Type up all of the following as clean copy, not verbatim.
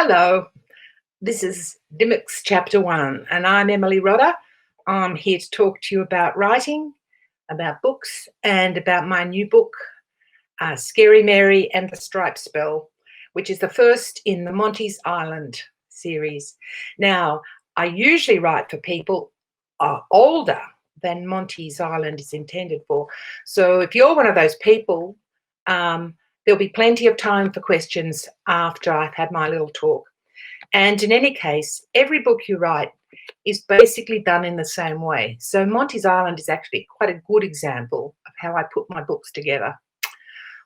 Hello, this is Dymocks Chapter 1, and I'm Emily Rodda. I'm here to talk to you about writing, about books, and about my new book, Scary Mary and the Stripe Spell, which is the first in the Monty's Island series. Now, I usually write for people older than Monty's Island is intended for. So if you're one of those people, there'll be plenty of time for questions after I've had my little talk. And in any case, every book you write is basically done in the same way. So Monty's Island is actually quite a good example of how I put my books together.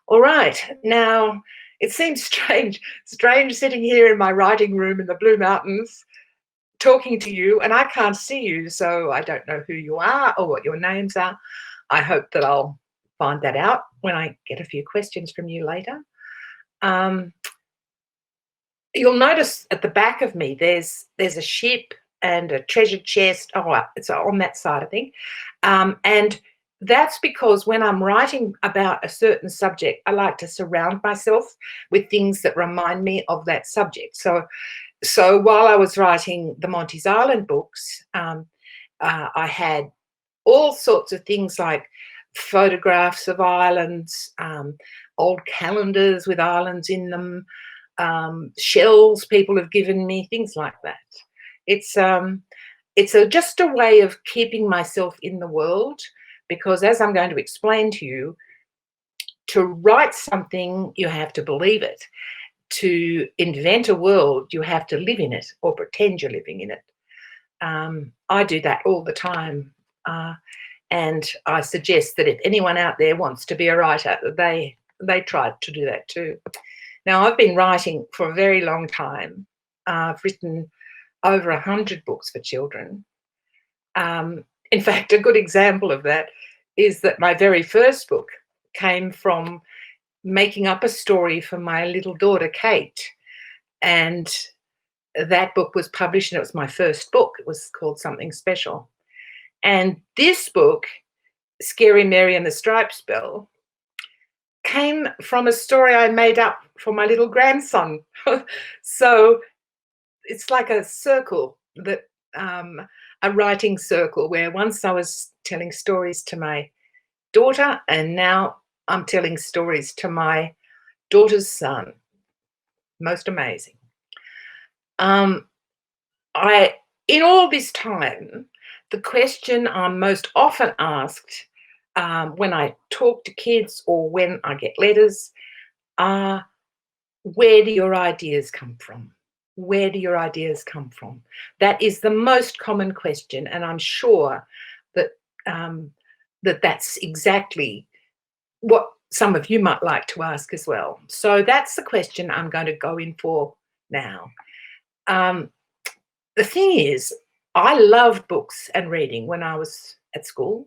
All right, now it seems strange sitting here in my writing room in the Blue Mountains talking to you, and I can't see you, so I don't know who you are or what your names are. I hope that I'll find that out when I get a few questions from you later. You'll notice at the back of me there's a ship and a treasure chest. Oh, it's on that side, I think. And that's because when I'm writing about a certain subject, I like to surround myself with things that remind me of that subject. So while I was writing the Monty's Island books, I had all sorts of things like photographs of islands, old calendars with islands in them, shells people have given me, things like that. It's just a way of keeping myself in the world, because as I'm going to explain to you, to write something, you have to believe it. To invent a world, you have to live in it or pretend you're living in it. I do that all the time. And I suggest that if anyone out there wants to be a writer, they try to do that too. Now, I've been writing for a very long time. I've written over 100 books for children. In fact, a good example of that is that my very first book came from making up a story for my little daughter, Kate. And that book was published, and it was my first book. It was called Something Special. And this book, Scary Mary and the Stripe Spell, came from a story I made up for my little grandson. So it's like a circle, that a writing circle, where once I was telling stories to my daughter, and now I'm telling stories to my daughter's son. Most amazing. In all this time, the question I'm most often asked when I talk to kids or when I get letters are, where do your ideas come from? Where do your ideas come from? That is the most common question, and I'm sure that that's exactly what some of you might like to ask as well. So that's the question I'm going to go in for now. The thing is, I loved books and reading when I was at school,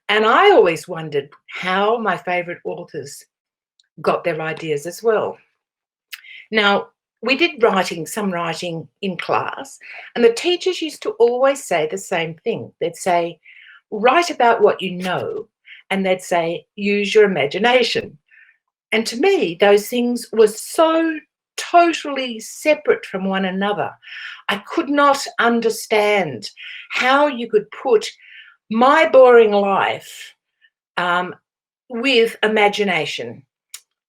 and I always wondered how my favourite authors got their ideas as well. Now, we did some writing in class, and the teachers used to always say the same thing. They'd say, write about what you know, and they'd say, use your imagination. And to me, those things were so totally separate from one another. I could not understand how you could put my boring life with imagination.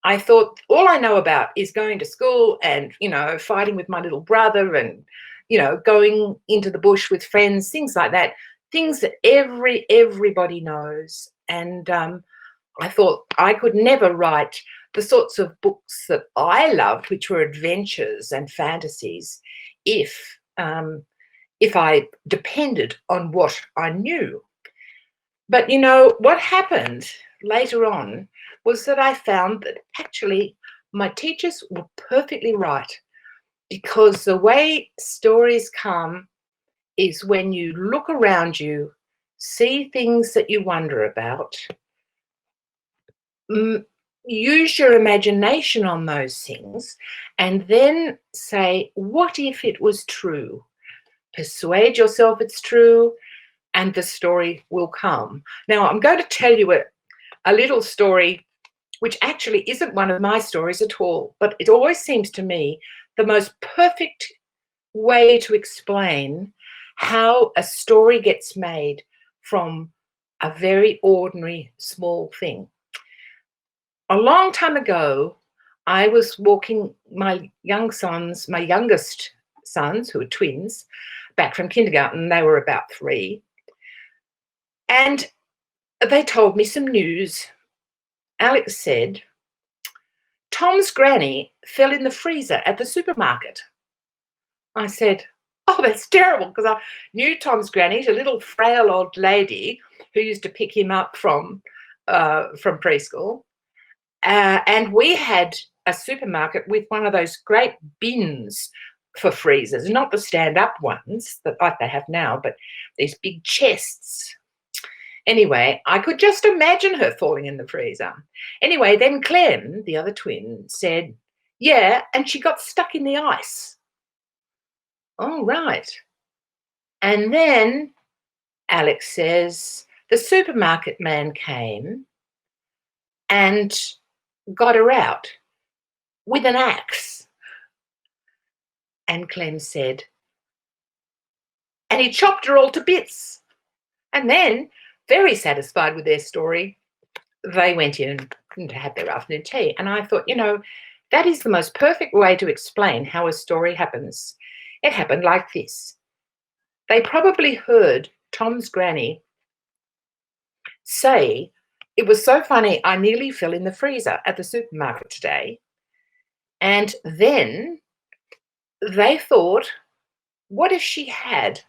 I thought all I know about is going to school and, fighting with my little brother and, going into the bush with friends, things like that, things that everybody knows. And I thought I could never write the sorts of books that I loved, which were adventures and fantasies, if I depended on what I knew. But what happened later on was that I found that actually my teachers were perfectly right, because the way stories come is when you look around you, see things that you wonder about, use your imagination on those things, and then say, what if it was true? Persuade yourself it's true, and the story will come. Now, I'm going to tell you a little story, which actually isn't one of my stories at all, but it always seems to me the most perfect way to explain how a story gets made from a very ordinary small thing. A long time ago, I was walking my youngest sons, who are twins, back from kindergarten. They were about 3. And they told me some news. Alex said, Tom's granny fell in the freezer at the supermarket. I said, oh, that's terrible, because I knew Tom's granny, a little frail old lady who used to pick him up from preschool. And we had a supermarket with one of those great bins for freezers, not the stand-up ones that like they have now, but these big chests. Anyway, I could just imagine her falling in the freezer. Anyway, then Clem, the other twin, said, yeah, and she got stuck in the ice. Oh, right. And then Alex says, the supermarket man came and got her out with an axe. And Clem said, and he chopped her all to bits. And then, very satisfied with their story, they went in and had their afternoon tea. And I thought, that is the most perfect way to explain how a story happens. It happened like this. They probably heard Tom's granny say, it was so funny, I nearly fell in the freezer at the supermarket today. And then they thought, what if she had?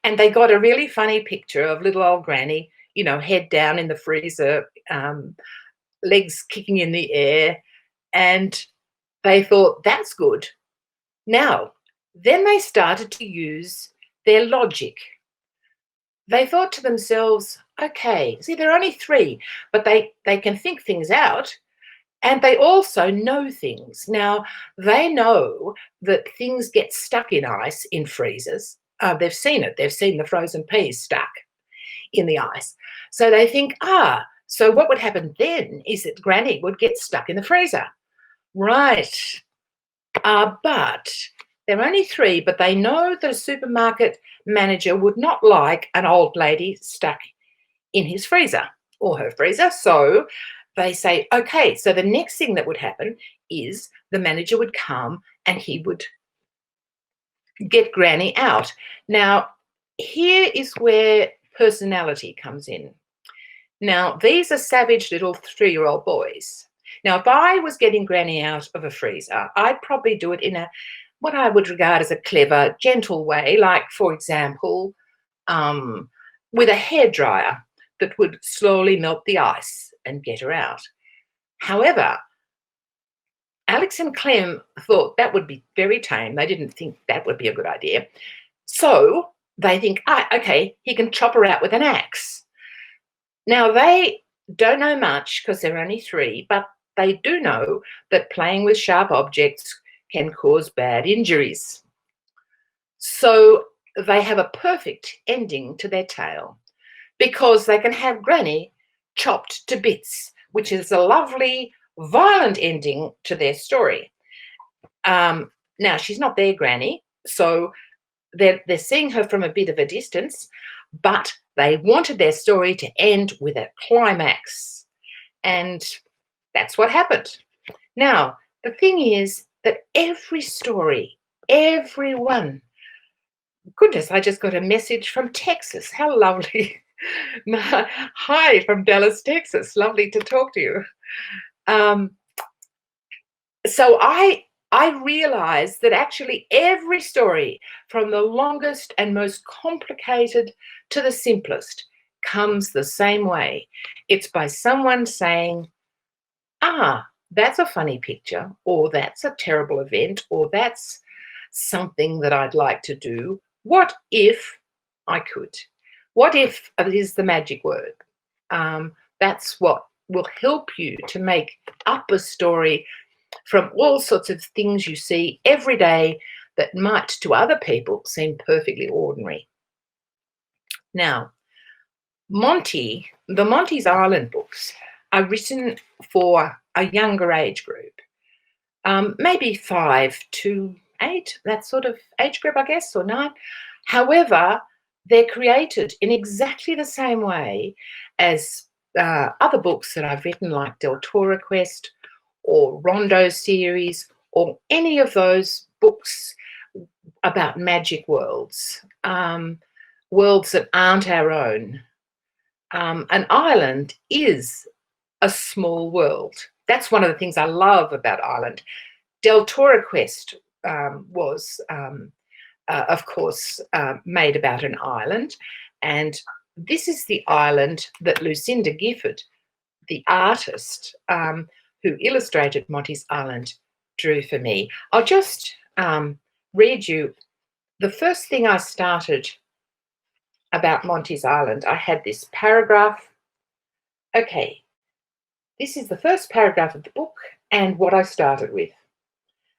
And they got a really funny picture of little old granny, head down in the freezer, legs kicking in the air. And they thought, that's good. Now, then they started to use their logic. They thought to themselves, okay, see, they're only 3, but they can think things out. And they also know things. Now, they know that things get stuck in ice in freezers. They've seen it. They've seen the frozen peas stuck in the ice. So they think, so what would happen then is that Granny would get stuck in the freezer. Right. But they're only 3, but they know that a supermarket manager would not like an old lady stuck in his freezer or her freezer. So they say, okay, so the next thing that would happen is the manager would come and he would get Granny out. Now, here is where personality comes in. Now, these are savage little 3-year-old boys. Now, if I was getting Granny out of a freezer, I'd probably do it in what I would regard as a clever, gentle way, like, for example, with a hairdryer that would slowly melt the ice and get her out. However, Alex and Clem thought that would be very tame. They didn't think that would be a good idea. So they think, okay, he can chop her out with an axe. Now, they don't know much because they're only 3, but they do know that playing with sharp objects can cause bad injuries. So they have a perfect ending to their tale because they can have Granny chopped to bits, which is a lovely, violent ending to their story. Now, she's not their Granny, so they're seeing her from a bit of a distance, but they wanted their story to end with a climax. And that's what happened. Now, the thing is that every story, everyone, goodness, I just got a message from Texas. How lovely. Hi from Dallas, Texas. Lovely to talk to you. So I realized that actually every story, from the longest and most complicated to the simplest, comes the same way. It's by someone saying, that's a funny picture, or that's a terrible event, or that's something that I'd like to do. What if I could? What if is the magic word? That's what will help you to make up a story from all sorts of things you see every day that might to other people seem perfectly ordinary. Now, the Monty's Island books are written for a younger age group. maybe 5 to 8, that sort of age group, I guess, or 9. However, they're created in exactly the same way as other books that I've written, like Del Toro Quest or Rondo series, or any of those books about magic worlds, worlds that aren't our own. An island is a small world. That's one of the things I love about Ireland. Del Toro Quest was, of course, made about an island, and this is the island that Lucinda Gifford, the artist who illustrated Monty's Island, drew for me. I'll just read you the first thing I started about Monty's Island. I had this paragraph. Okay, this is the first paragraph of the book and what I started with.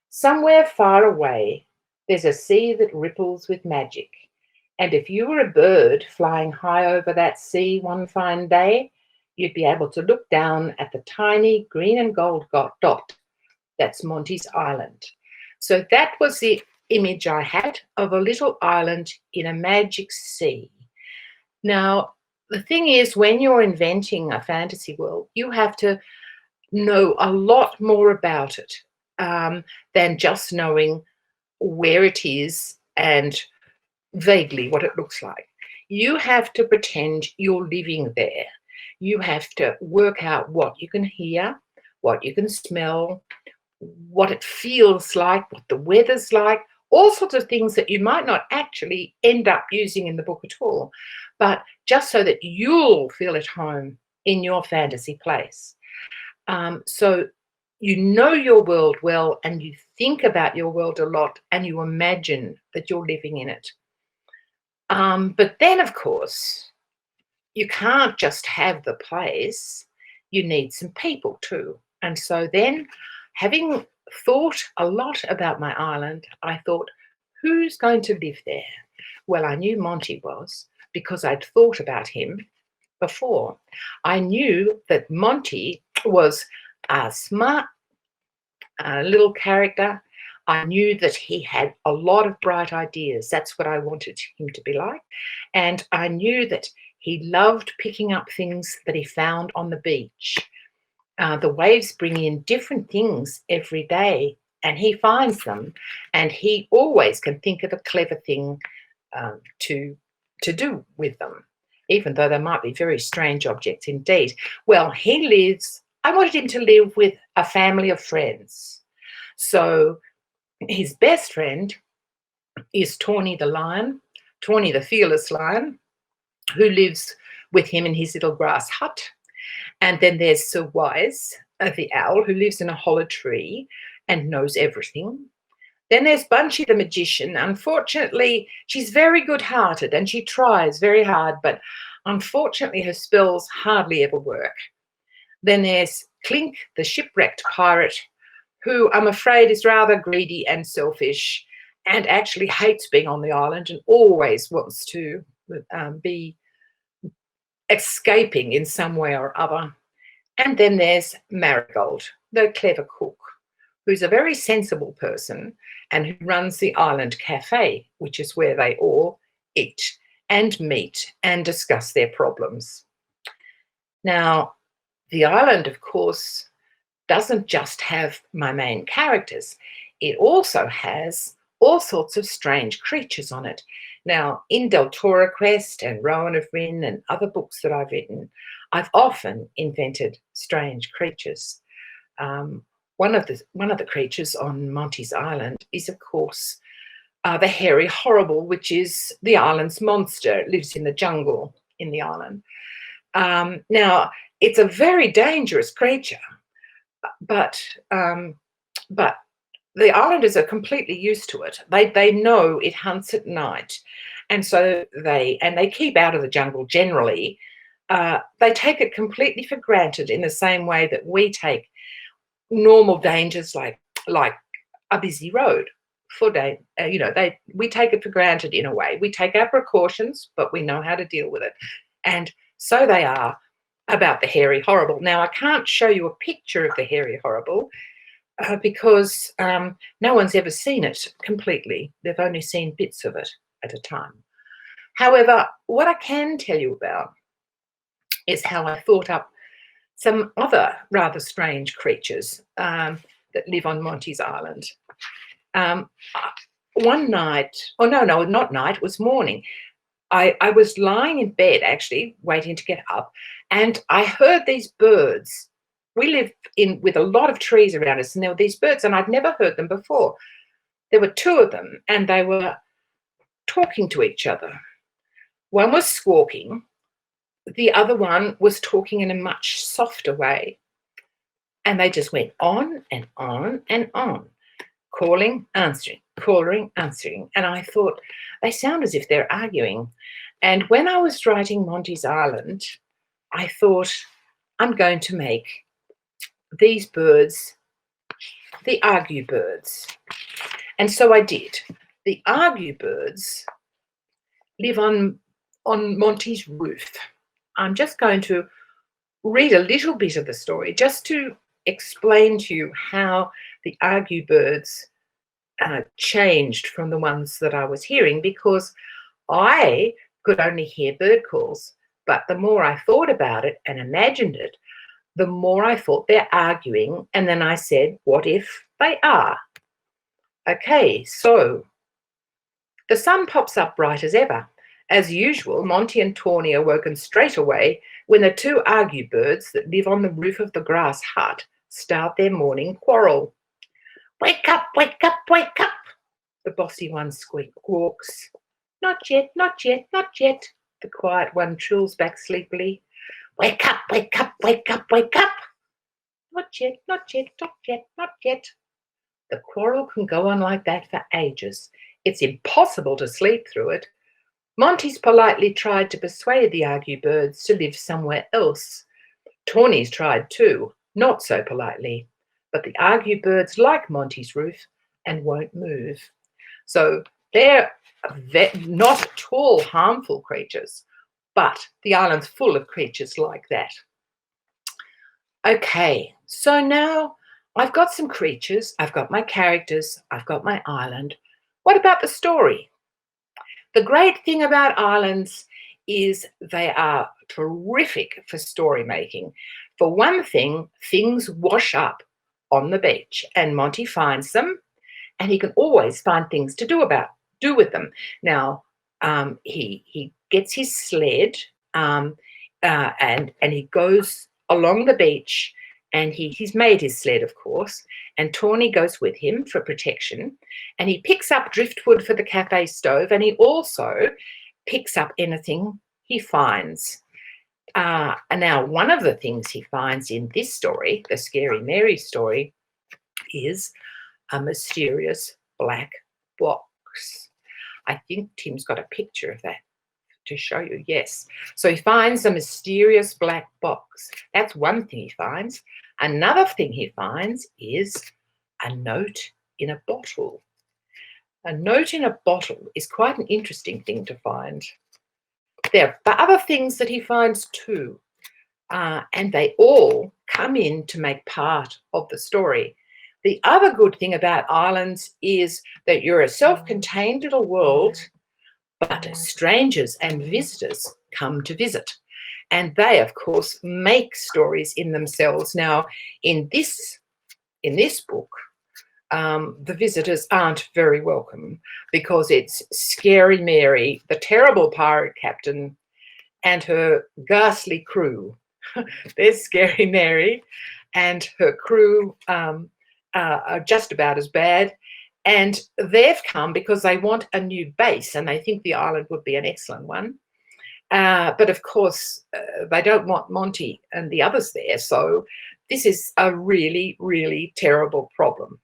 Somewhere far away, there's a sea that ripples with magic. And if you were a bird flying high over that sea one fine day, you'd be able to look down at the tiny green and gold dot. That's Monty's Island. So that was the image I had of a little island in a magic sea. Now, the thing is, when you're inventing a fantasy world, you have to know a lot more about it than just knowing where it is and vaguely what it looks like. You have to pretend you're living there. You have to work out what you can hear, what you can smell, what it feels like, what the weather's like, all sorts of things that you might not actually end up using in the book at all, but just so that you'll feel at home in your fantasy place. So you know your world well, and you think about your world a lot, and you imagine that you're living in it. But then, of course, you can't just have the place. You need some people too. And so then, having thought a lot about my island, I thought, who's going to live there? Well, I knew Monty was, because I'd thought about him before. I knew that Monty was a smart little character. I knew that he had a lot of bright ideas. That's what I wanted him to be like. And I knew that he loved picking up things that he found on the beach. The waves bring in different things every day, and he finds them, and he always can think of a clever thing to do with them, even though they might be very strange objects indeed. Well, I wanted him to live with a family of friends. So his best friend is Tawny the lion, Tawny the fearless lion, who lives with him in his little grass hut. And then there's Sir Wise, the owl, who lives in a hollow tree and knows everything. Then there's Bunchy the magician. Unfortunately, she's very good-hearted and she tries very hard, but unfortunately her spells hardly ever work. Then there's Clink, the shipwrecked pirate, who I'm afraid is rather greedy and selfish and actually hates being on the island and always wants to be escaping in some way or other. And then there's Marigold, the clever cook, who's a very sensible person and who runs the Island Cafe, which is where they all eat and meet and discuss their problems. Now, the island, of course, doesn't just have my main characters. It also has all sorts of strange creatures on it. Now, in Del Toro Quest and Rowan of Rin and other books that I've written, I've often invented strange creatures. One of the creatures on Monty's Island is, of course, the hairy horrible, which is the island's monster. It lives in the jungle in the island. Now, it's a very dangerous creature, but the islanders are completely used to it. They know it hunts at night, and so they keep out of the jungle generally. They take it completely for granted in the same way that we take normal dangers like a busy road. We take it for granted in a way. We take our precautions, but we know how to deal with it. And so they are about the hairy horrible. Now, I can't show you a picture of the hairy horrible because no one's ever seen it completely. They've only seen bits of it at a time. However, what I can tell you about is how I thought up some other rather strange creatures that live on Monty's Island. Um, one night, oh no, not night, it was morning. I was lying in bed actually, waiting to get up, and I heard these birds. We live in with a lot of trees around us, and there were these birds, and I'd never heard them before. There were two of them, and they were talking to each other. One was squawking, the other one was talking in a much softer way. And they just went on and on and on, calling, answering, calling, answering. And I thought, they sound as if they're arguing. And when I was writing Monty's Island, I thought, I'm going to make these birds the argue birds. And so I did. The argue birds live on Monty's roof. I'm just going to read a little bit of the story just to explain to you how the argue birds changed from the ones that I was hearing, because I could only hear bird calls. But the more I thought about it and imagined it, the more I thought they're arguing. And then I said, what if they are? Okay, so the sun pops up bright as ever. As usual, Monty and Tawny are woken straight away when the two argue birds that live on the roof of the grass hut start their morning quarrel. Wake up, wake up, wake up, the bossy one squawks. Not yet, not yet, not yet, the quiet one trills back sleepily. Wake up, wake up, wake up, wake up. Not yet, not yet, not yet, not yet. The quarrel can go on like that for ages. It's impossible to sleep through it. Monty's politely tried to persuade the argue birds to live somewhere else. Tawny's tried too, not so politely. But the argue birds like Monty's roof and won't move. So they're not at all harmful creatures, but the island's full of creatures like that. Okay, so now I've got some creatures, I've got my characters, I've got my island. What about the story? The great thing about islands is they are terrific for story making. For one thing, things wash up on the beach and Monty finds them, and he can always find things to do with them. Now, he gets his sled and he goes along the beach, and he's made his sled, of course, and Tawny goes with him for protection, and he picks up driftwood for the cafe stove, and he also picks up anything he finds. Now, one of the things he finds in this story, the Scary Mary story, is a mysterious black box. I think Tim's got a picture of that to show you. Yes. So he finds a mysterious black box. That's one thing he finds. Another thing he finds is a note in a bottle. A note in a bottle is quite an interesting thing to find. There are other things that he finds too, and they all come in to make part of the story. The other good thing about islands is that you're a self-contained little world, but strangers and visitors come to visit. And they, of course, make stories in themselves. Now, in this book, the visitors aren't very welcome, because it's Scary Mary, the terrible pirate captain, and her ghastly crew. There's Scary Mary, and her crew are just about as bad. And they've come because they want a new base, and they think the island would be an excellent one. But of course, they don't want Monty and the others there. So this is a really, really terrible problem.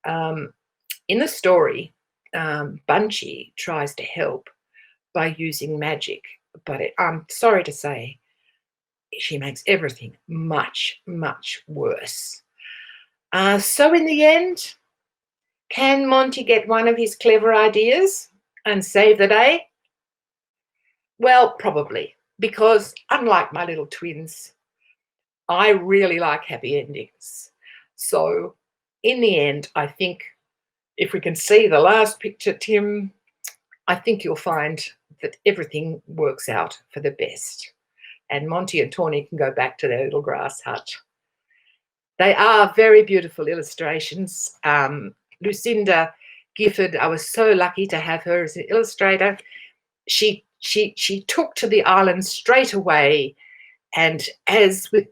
In the story, Bunchy tries to help by using magic, but I'm sorry to say, she makes everything much, much worse. So in the end, can Monty get one of his clever ideas and save the day? Well, probably, because unlike my little twins, I really like happy endings. So in the end, I think if we can see the last picture, Tim, I think you'll find that everything works out for the best. And Monty and Tawny can go back to their little grass hut. They are very beautiful illustrations. Lucinda Gifford, I was so lucky to have her as an illustrator. She took to the island straight away, and as with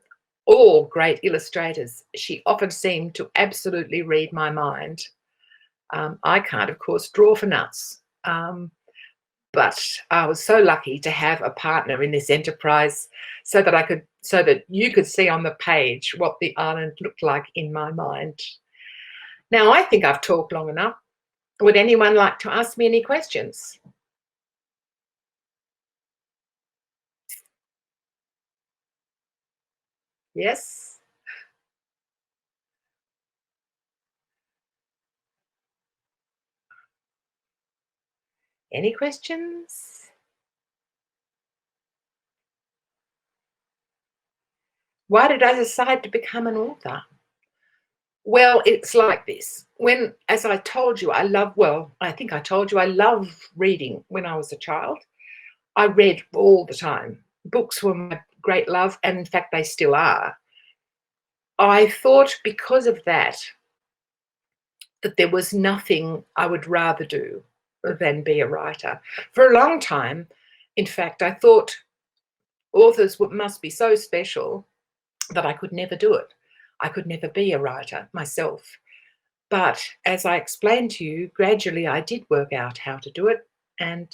all great illustrators, she often seemed to absolutely read my mind. I can't, of course, draw for nuts, but I was so lucky to have a partner in this enterprise so that you could see on the page what the island looked like in my mind. Now, I think I've talked long enough. Would anyone like to ask me any questions? Yes? Any questions? Why did I decide to become an author? Well, it's like this. As I told you, I think I told you I loved reading when I was a child. I read all the time. Books were my great love, and in fact, they still are. I thought because of that there was nothing I would rather do than be a writer. For a long time, in fact, I thought authors must be so special that I could never do it. I could never be a writer myself. But as I explained to you, gradually I did work out how to do it. And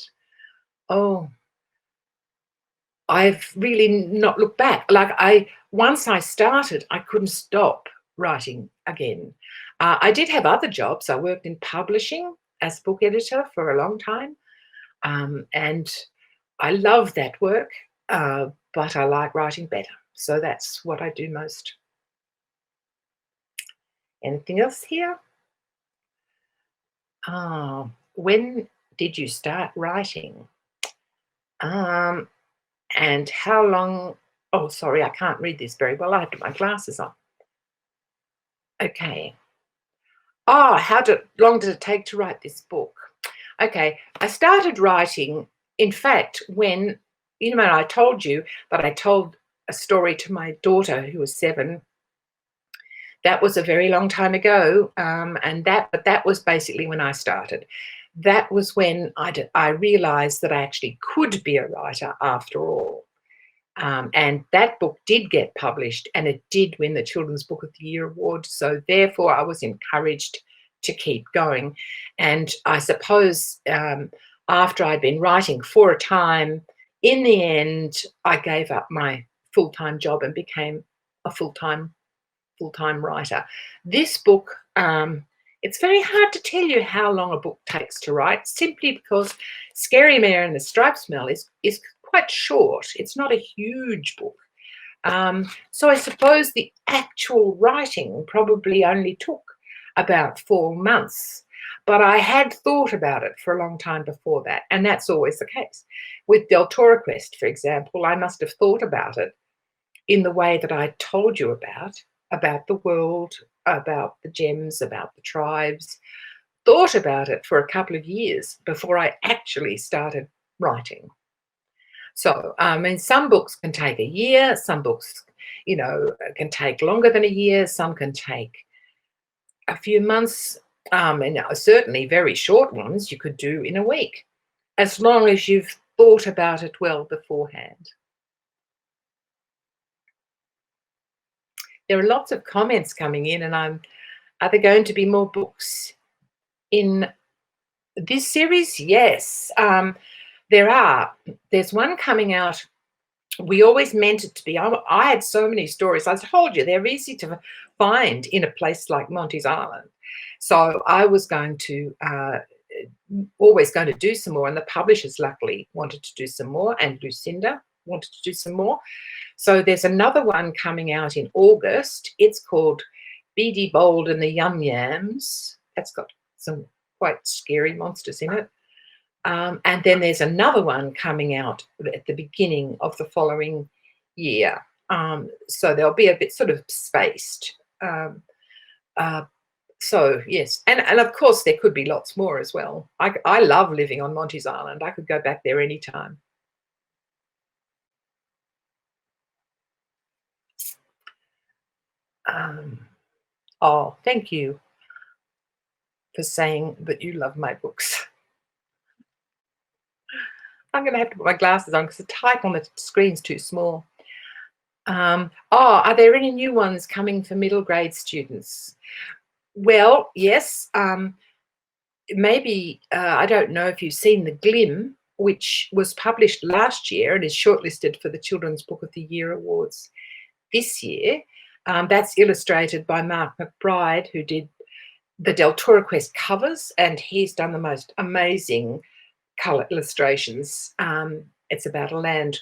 I've really not looked back. Once I started, I couldn't stop writing again. I did have other jobs. I worked in publishing as book editor for a long time. And I love that work, but I like writing better. So that's what I do most. Anything else here? When did you start writing? And how long? Oh, sorry, I can't read this very well. I have to put my glasses on. Okay. How long did it take to write this book? Okay, I started writing, in fact, when, I told you that I told a story to my daughter who was 7. That was a very long time ago, but that was basically when I started. That was when I realised that I actually could be a writer after all. And that book did get published, and it did win the Children's Book of the Year award. So therefore, I was encouraged to keep going. And I suppose after I'd been writing for a time, in the end, I gave up my full-time job and became a full-time writer. This book, it's very hard to tell you how long a book takes to write, simply because Scary Mare and the Striped Smell is quite short. It's not a huge book. So I suppose the actual writing probably only took about 4 months. But I had thought about it for a long time before that, and that's always the case. With Del Toro Quest, for example, I must have thought about it in the way that I told you about the world, about the gems, about the tribes, thought about it for a couple of years before I actually started writing. So, some books can take a year, some books, can take longer than a year, some can take a few months, and certainly very short ones you could do in a week, as long as you've thought about it well beforehand. There are lots of comments coming in, and are there going to be more books in this series? Yes, there are. There's one coming out. We always meant it to be. I had so many stories. I told you they're easy to find in a place like Monty's Island. So I was always going to do some more, and the publishers luckily wanted to do some more, and Lucinda wanted to do some more. So there's another one coming out in August. It's called Beady Bold and the Yum Yams. That's got some quite scary monsters in it. And then there's another one coming out at the beginning of the following year. So they'll be a bit sort of spaced. So yes, and of course there could be lots more as well. I love living on Monty's Island. I could go back there anytime. Um, oh, thank you for saying that you love my books. I'm going to have to put my glasses on because the type on the screen's too small. Oh, are there any new ones coming for middle grade students? Well, yes. Maybe, I don't know if you've seen The Glim, which was published last year and is shortlisted for the Children's Book of the Year Awards this year. That's illustrated by Mark McBride, who did the Del Toro Quest covers, and he's done the most amazing colour illustrations. It's about a land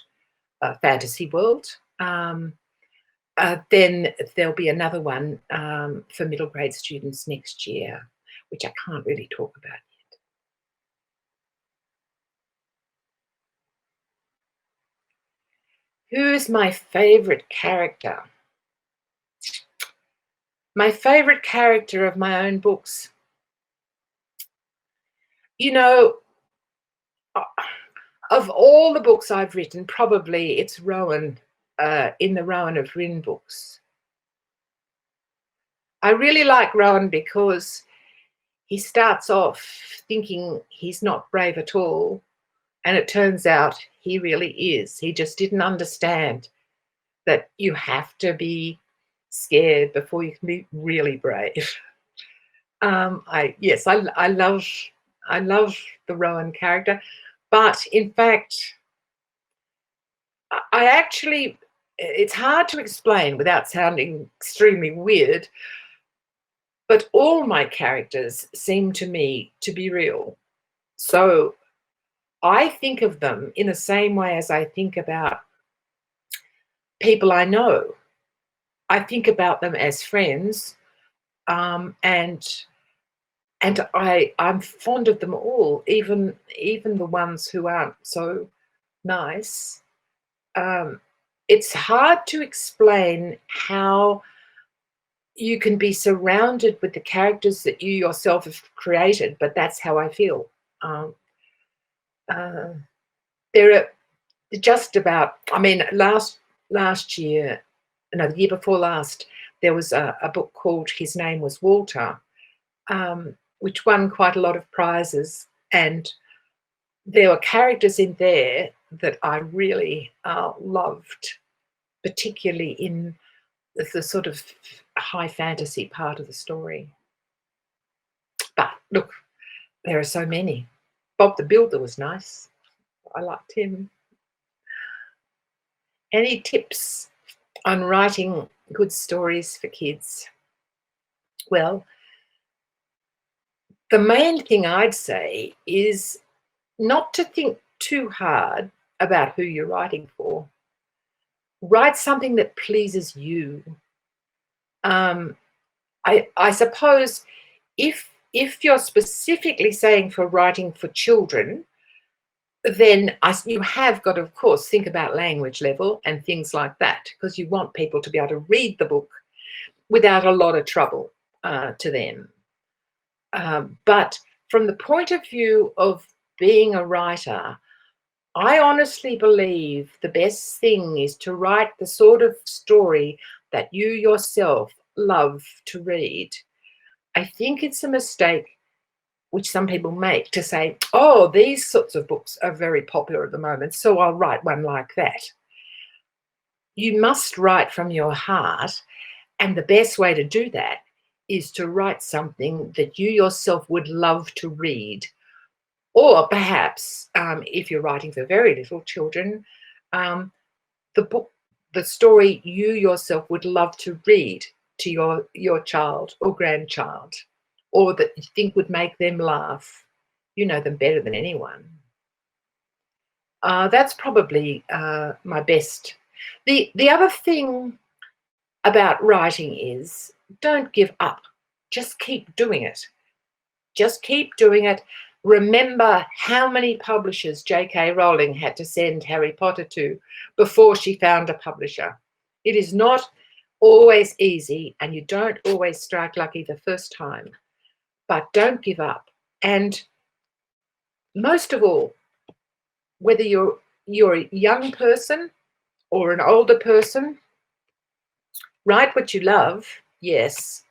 fantasy world. Then there'll be another one for middle grade students next year, which I can't really talk about yet. Who's my favourite character? My favourite character of my own books. You know, of all the books I've written, probably it's Rowan in the Rowan of Rin books. I really like Rowan because he starts off thinking he's not brave at all, and it turns out he really is. He just didn't understand that you have to be scared before you can be really brave. I love the Rowan character, but in fact, I actually, it's hard to explain without sounding extremely weird, but all my characters seem to me to be real. So I think of them in the same way as I think about people I know. I think about them as friends, and I'm fond of them all, even the ones who aren't so nice. It's hard to explain how you can be surrounded with the characters that you yourself have created, but that's how I feel. Um, uh, there are just about, I mean, last year, no, the year before last, there was a book called His Name Was Walter, which won quite a lot of prizes, and there were characters in there that I really loved, particularly in the sort of high fantasy part of the story. But look, there are so many. Bob the Builder was nice. I liked him. Any tips on writing good stories for kids? Well, the main thing I'd say is not to think too hard about who you're writing for. Write something that pleases you. I suppose if you're specifically saying for writing for children, then you have got to, of course, think about language level and things like that, because you want people to be able to read the book without a lot of trouble to them. But from the point of view of being a writer, I honestly believe the best thing is to write the sort of story that you yourself love to read. I think it's a mistake which some people make to say, oh, these sorts of books are very popular at the moment, so I'll write one like that. You must write from your heart, and the best way to do that is to write something that you yourself would love to read. Or perhaps, if you're writing for very little children, the story you yourself would love to read to your child or grandchild, or that you think would make them laugh. You know them better than anyone. That's probably my best. The other thing about writing is don't give up. Just keep doing it. Just keep doing it. Remember how many publishers J.K. Rowling had to send Harry Potter to before she found a publisher. It is not always easy, and you don't always strike lucky the first time, but don't give up. And most of all, whether you're a young person or an older person, write what you love, yes,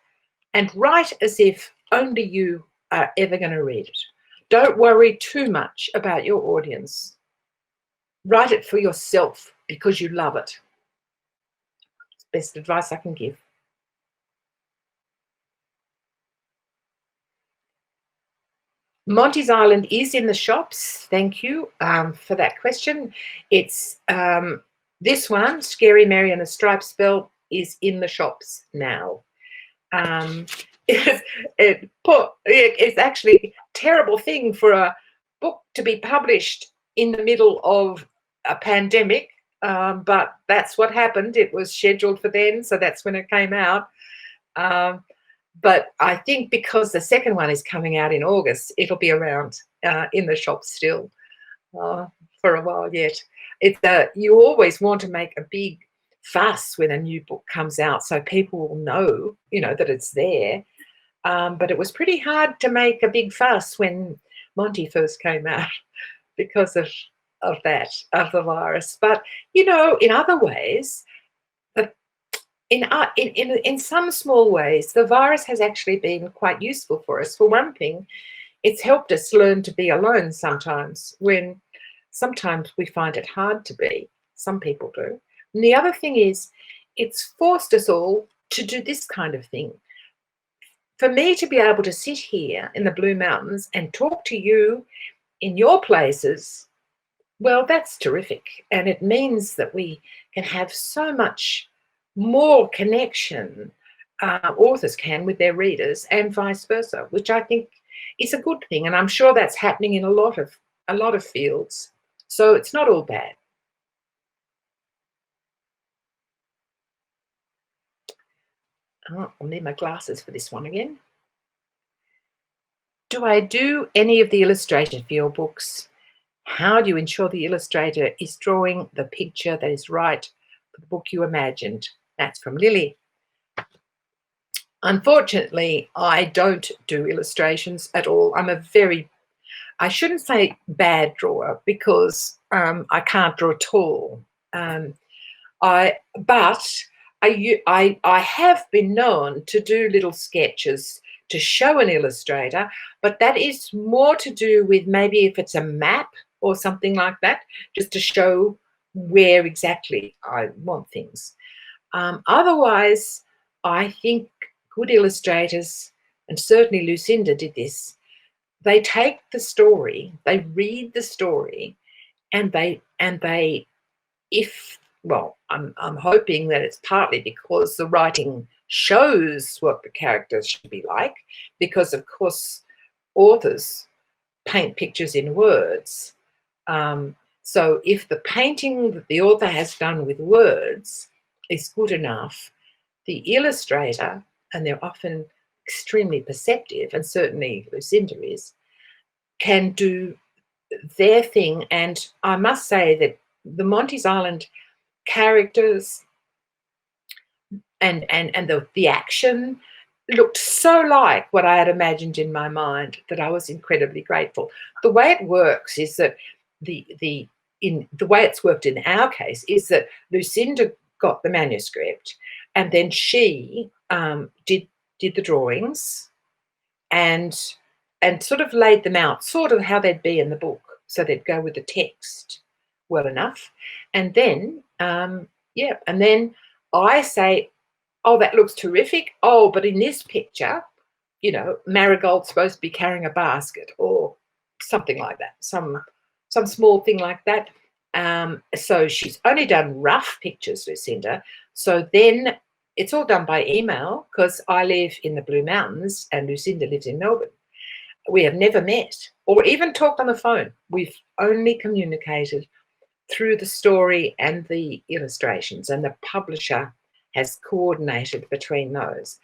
and write as if only you are ever going to read it. Don't worry too much about your audience. Write it for yourself because you love it. It's the best advice I can give. Monty's Island is in the shops. Thank you for that question. It's this one, Scary Mary and the Striped Spell, is in the shops now. It's actually a terrible thing for a book to be published in the middle of a pandemic, but that's what happened. It was scheduled for then, so that's when it came out. But I think because the second one is coming out in August, it'll be around in the shop still for a while yet. You always want to make a big fuss when a new book comes out so people will know, that it's there. But it was pretty hard to make a big fuss when Monty first came out because of the virus. But, in other ways, in some small ways, the virus has actually been quite useful for us. For one thing, it's helped us learn to be alone sometimes when sometimes we find it hard to be. Some people do. And the other thing is it's forced us all to do this kind of thing. For me to be able to sit here in the Blue Mountains and talk to you in your places, well, that's terrific. And it means that we can have so much more connection, authors can, with their readers, and vice versa, which I think is a good thing. And I'm sure that's happening in a lot of fields. So it's not all bad. Oh, I'll need my glasses for this one again. Do I do any of the illustration for your books? How do you ensure the illustrator is drawing the picture that is right for the book you imagined? That's from Lily. Unfortunately, I don't do illustrations at all. I'm I shouldn't say bad drawer because I can't draw at all. But I have been known to do little sketches to show an illustrator, but that is more to do with maybe if it's a map or something like that, just to show where exactly I want things. Otherwise, I think good illustrators, and certainly Lucinda did this, they take the story, they read the story, and I'm hoping that it's partly because the writing shows what the characters should be like, because of course authors paint pictures in words. So if the painting that the author has done with words is good enough, the illustrator, and they're often extremely perceptive, and certainly Lucinda is, can do their thing. And I must say that the Monty's Island characters and the action looked so like what I had imagined in my mind that I was incredibly grateful. The way it works is that the way it's worked in our case is that Lucinda got the manuscript, and then she did the drawings and sort of laid them out, sort of how they'd be in the book, so they'd go with the text well enough. And then and then I say, oh, that looks terrific. Oh, but in this picture, Marigold's supposed to be carrying a basket or something like that, some small thing like that. So she's only done rough pictures, Lucinda. So then it's all done by email because I live in the Blue Mountains and Lucinda lives in Melbourne. We have never met or even talked on the phone. We've only communicated through the story and the illustrations, and the publisher has coordinated between those.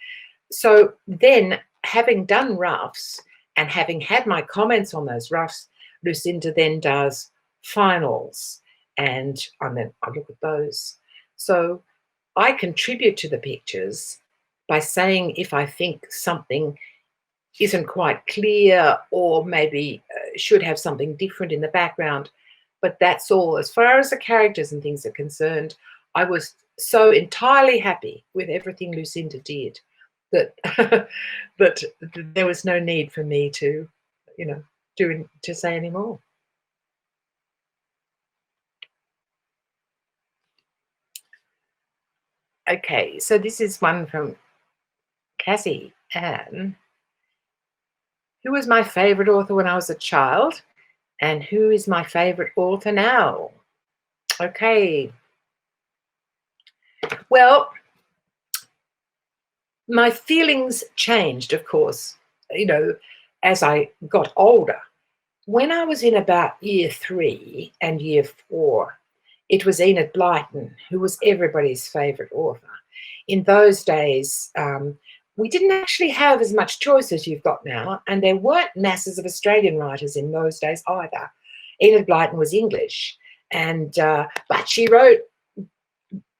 So then, having done roughs and having had my comments on those roughs, Lucinda then does finals, and I look at those. So I contribute to the pictures by saying if I think something isn't quite clear or maybe should have something different in the background. But that's all. As far as the characters and things are concerned, I was so entirely happy with everything Lucinda did that that there was no need for me to, to say any more. Okay, so this is one from Cassie Ann. Who was my favourite author when I was a child? And who is my favourite author now? Okay. Well, my feelings changed, of course, as I got older. When I was in about year 3 and year 4, it was Enid Blyton, who was everybody's favourite author. In those days, we didn't actually have as much choice as you've got now, and there weren't masses of Australian writers in those days either. Enid Blyton was English, and but she wrote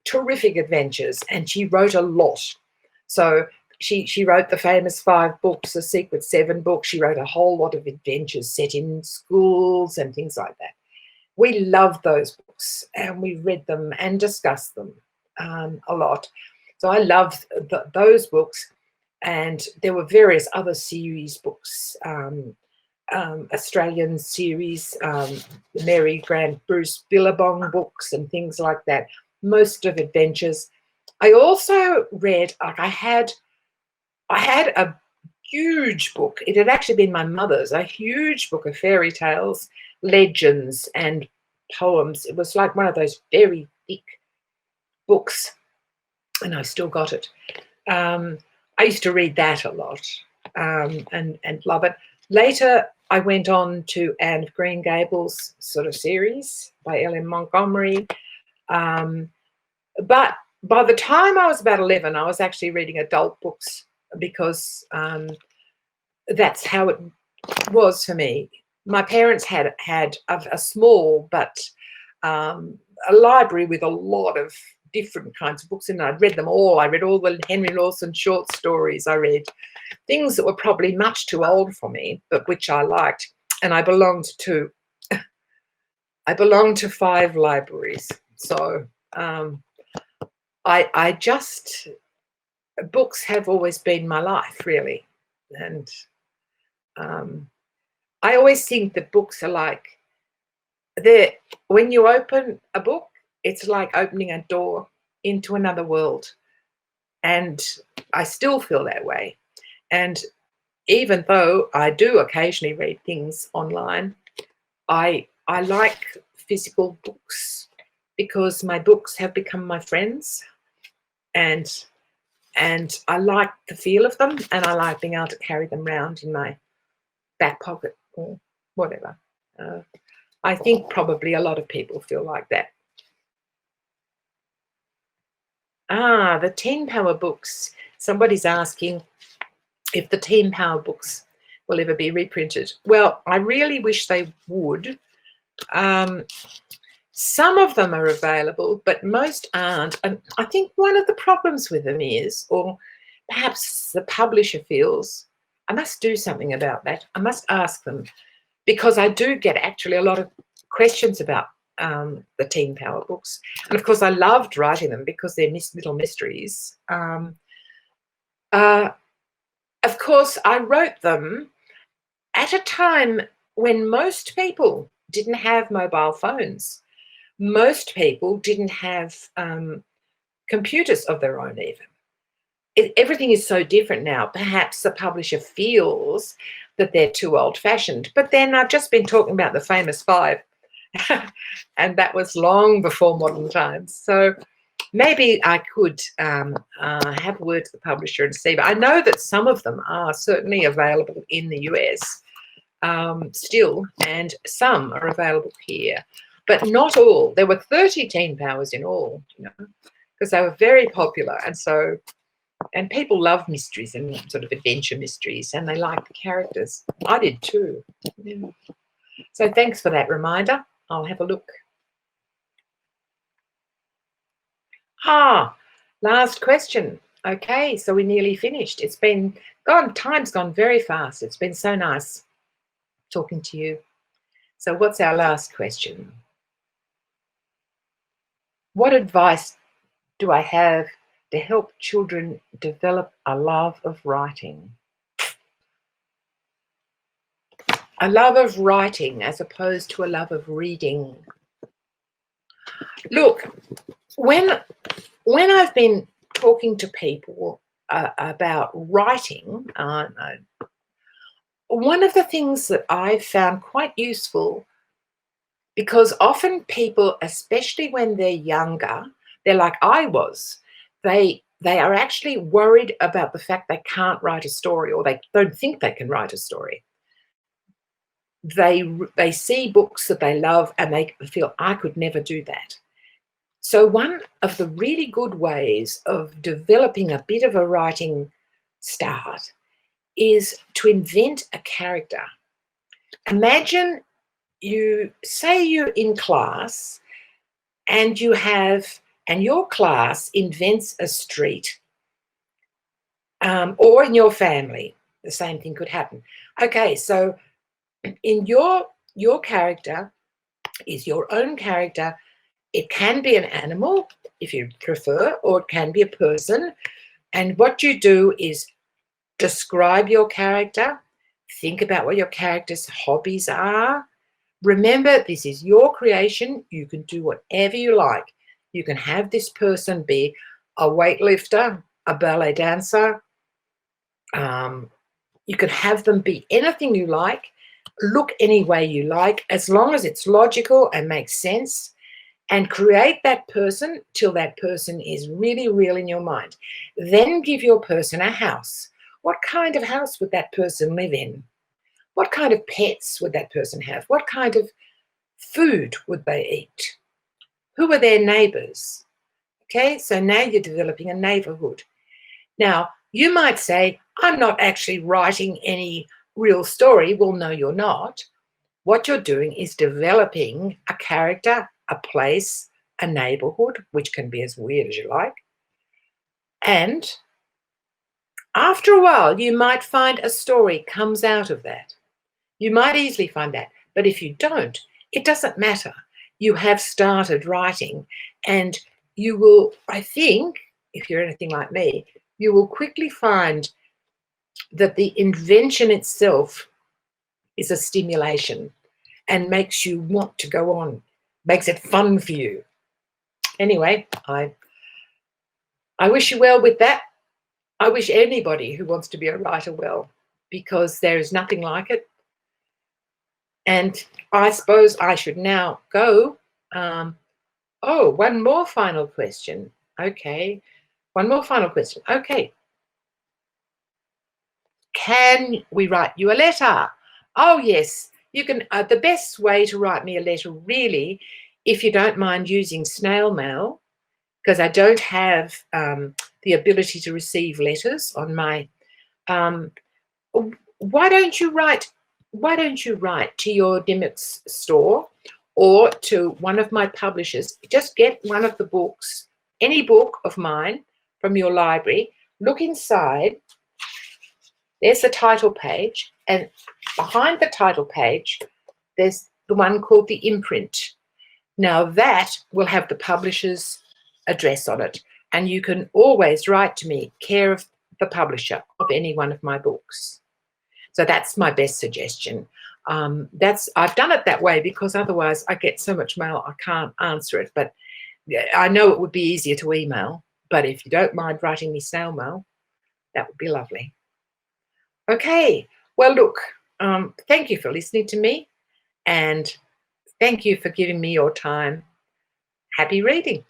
terrific adventures, and she wrote a lot. So she wrote the famous 5 books, the Secret 7 books. She wrote a whole lot of adventures set in schools and things like that. We loved those books, and we read them and discussed them a lot. So I loved those books, and there were various other series books, Australian series, the Mary Grant Bruce Billabong books and things like that, most of adventures. I also read, I had a huge book. It had actually been my mother's, a huge book of fairy tales, legends and poems. It was like one of those very thick books, and I still got it. I used to read that a lot and love it. Later, I went on to Anne of Green Gables sort of series by Ellen Montgomery. But by the time I was about 11, I was actually reading adult books because that's how it was for me. My parents had a small but a library with a lot of different kinds of books in it. I'd read them all. I read all the Henry Lawson short stories. I read things that were probably much too old for me, but which I liked. And I belonged to 5 libraries. So I just, books have always been my life, really. And I always think that books are like, when you open a book, it's like opening a door into another world. And I still feel that way. And even though I do occasionally read things online, I like physical books because my books have become my friends, and I like the feel of them, and I like being able to carry them around in my back pocket or whatever. I think probably a lot of people feel like that. The Teen Power books. Somebody's asking if the Teen Power books will ever be reprinted. Well, I really wish they would. Some of them are available, but most aren't. And I think one of the problems with them is, or perhaps the publisher feels, I must do something about that. I must ask them, because I do get actually a lot of questions about the Teen Power books. And of course, I loved writing them because they're little mysteries. Of course, I wrote them at a time when most people didn't have mobile phones. Most people didn't have computers of their own even. Everything is so different now. Perhaps the publisher feels that they're too old-fashioned. But then I've just been talking about the famous 5, and that was long before modern times. So maybe I could have a word to the publisher and see. But I know that some of them are certainly available in the US still, and some are available here. But not all. There were 30 Teen Powers in all, because they were very popular. And people love mysteries and sort of adventure mysteries, and they like the characters. I did too. Yeah. So thanks for that reminder. I'll have a look. Last question. Okay, so we're nearly finished. It's been time's gone very fast. It's been so nice talking to you. So what's our last question? What advice do I have to help children develop a love of writing? A love of writing as opposed to a love of reading. Look, when I've been talking to people about writing, one of the things that I've found quite useful, because often people, especially when they're younger, they're like I was, they are actually worried about the fact they can't write a story, or they don't think they can write a story. They see books that they love and they feel, I could never do that. So one of the really good ways of developing a bit of a writing start is to invent a character. Imagine you're in class and your class invents a street, or in your family, the same thing could happen. Okay, so in your character is your own character. It can be an animal, if you prefer, or it can be a person. And what you do is describe your character, think about what your character's hobbies are. Remember, this is your creation. You can do whatever you like. You can have this person be a weightlifter, a ballet dancer. You can have them be anything you like, look any way you like, as long as it's logical and makes sense. And create that person till that person is really real in your mind. Then give your person a house. What kind of house would that person live in? What kind of pets would that person have? What kind of food would they eat? Who are their neighbors? Okay, so now you're developing a neighborhood. Now, you might say, I'm not actually writing any real story. Well, no, you're not. What you're doing is developing a character, a place, a neighborhood, which can be as weird as you like. And after a while, you might find a story comes out of that. You might easily find that. But if you don't, it doesn't matter. You have started writing, and you will, I think, if you're anything like me, you will quickly find that the invention itself is a stimulation and makes you want to go on, makes it fun for you. Anyway, I wish you well with that. I wish anybody who wants to be a writer well, because there is nothing like it. And I suppose I should now go. One more final question. Okay, one more final question. Okay. Can we write you a letter? Oh, yes. You can. The best way to write me a letter, really, if you don't mind using snail mail, because I don't have the ability to receive letters on my. Why don't you write to your Dymocks store or to one of my publishers? Just get one of the books, any book of mine from your library. Look inside. There's the title page, and behind the title page, there's the one called the imprint. Now that will have the publisher's address on it, and you can always write to me, care of the publisher of any one of my books. So that's my best suggestion. I've done it that way because otherwise I get so much mail I can't answer it. But I know it would be easier to email, but if you don't mind writing me snail mail, that would be lovely. Okay, well, look, thank you for listening to me, and thank you for giving me your time. Happy reading.